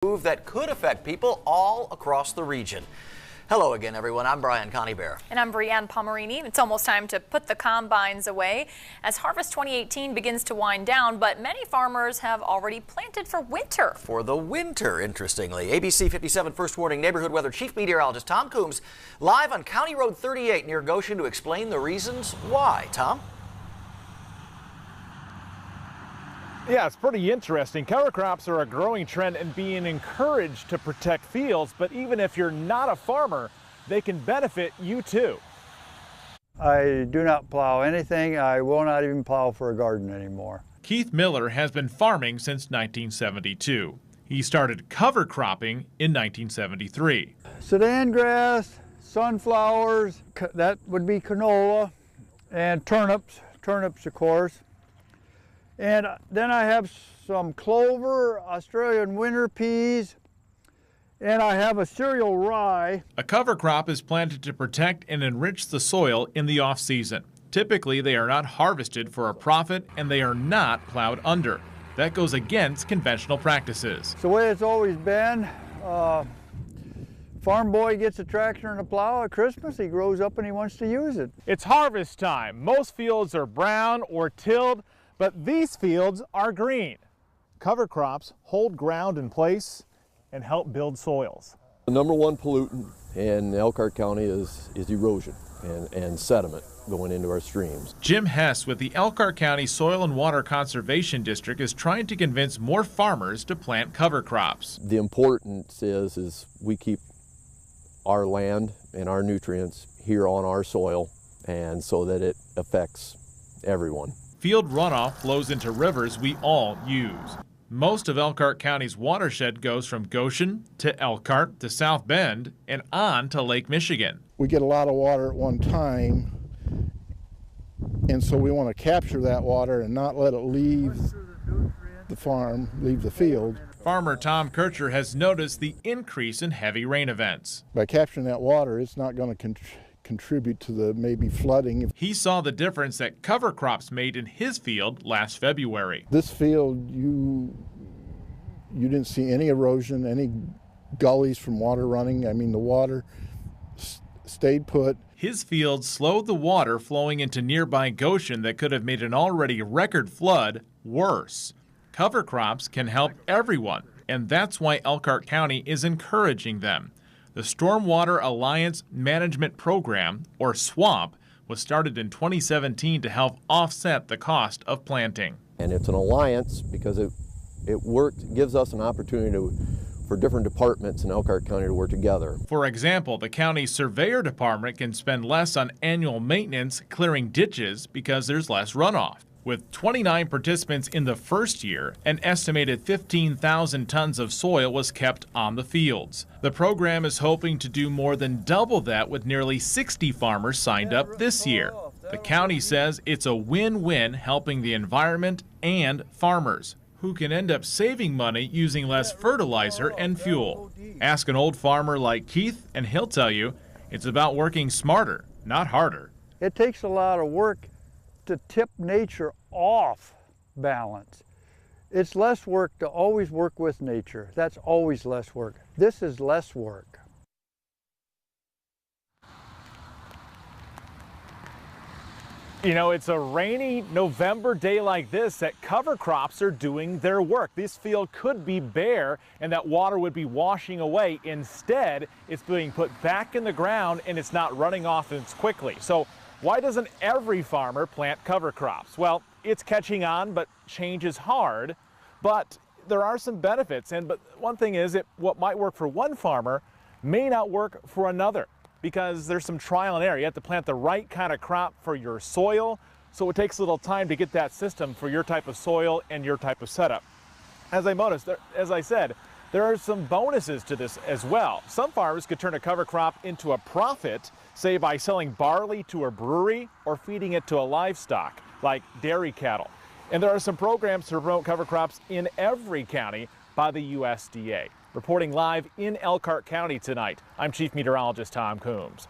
Move that could affect people all across the region. Hello again, everyone. I'm Brian Coneybear. And I'm Brianne Pomerini. It's almost time to put the combines away as Harvest 2018 begins to wind down, but many farmers have already planted for winter. For the winter, interestingly. ABC 57 First Warning Neighborhood Weather Chief Meteorologist Tom Coombs live on County Road 38 near Goshen to explain the reasons why. Tom? Yeah, it's pretty interesting. Cover crops are a growing trend and being encouraged to protect fields, but even if you're not a farmer, they can benefit you too. I do not plow anything. I will not even plow for a garden anymore. Keith Miller has been farming since 1972. He started cover cropping in 1973. Sudan grass, sunflowers, that would be canola, and turnips of course. And then I have some clover, Australian winter peas, and I have a cereal rye. A cover crop is planted to protect and enrich the soil in the off-season. Typically, they are not harvested for a profit and they are not plowed under. That goes against conventional practices. It's the way it's always been. Farm boy gets a tractor and a plow at Christmas. He grows up and he wants to use it. It's harvest time. Most fields are brown or tilled, but these fields are green. Cover crops hold ground in place and help build soils. The number one pollutant in Elkhart County is erosion and sediment going into our streams. Jim Hess with the Elkhart County Soil and Water Conservation District is trying to convince more farmers to plant cover crops. The importance is we keep our land and our nutrients here on our soil, and so that it affects everyone. Field runoff flows into rivers we all use. Most of Elkhart County's watershed goes from Goshen to Elkhart to South Bend and on to Lake Michigan. We get a lot of water at one time, and so we want to capture that water and not let it leave the farm, leave the field. Farmer Tom Kircher has noticed the increase in heavy rain events. By capturing that water, it's not going to contribute to the maybe flooding. He saw the difference that cover crops made in his field last February. This field, you didn't see any erosion, any gullies from water running. I mean, the water stayed put. His field slowed the water flowing into nearby Goshen that could have made an already record flood worse. Cover crops can help everyone, and that's why Elkhart County is encouraging them. The Stormwater Alliance Management Program, or SWAMP, was started in 2017 to help offset the cost of planting. And it's an alliance because it gives us an opportunity for different departments in Elkhart County to work together. For example, the county surveyor department can spend less on annual maintenance clearing ditches because there's less runoff. With 29 participants in the first year, an estimated 15,000 tons of soil was kept on the fields. The program is hoping to do more than double that with nearly 60 farmers signed up this year. The county says it's a win-win, helping the environment and farmers, who can end up saving money using less fertilizer and fuel. Ask an old farmer like Keith and he'll tell you it's about working smarter, not harder. It takes a lot of work to tip nature off balance. It's less work to always work with nature. That's always less work. This is less work. You know, it's a rainy November day like this that cover crops are doing their work. This field could be bare and that water would be washing away. Instead, it's being put back in the ground and it's not running off as quickly. So why doesn't every farmer plant cover crops? Well, it's catching on, but change is hard. But there are some benefits. But one thing is, what might work for one farmer may not work for another, because there's some trial and error. You have to plant the right kind of crop for your soil, so it takes a little time to get that system for your type of soil and your type of setup. As I said, there are some bonuses to this as well. Some farmers could turn a cover crop into a profit, say by selling barley to a brewery or feeding it to a livestock, like dairy cattle. And there are some programs to promote cover crops in every county by the USDA. Reporting live in Elkhart County tonight, I'm Chief Meteorologist Tom Coombs.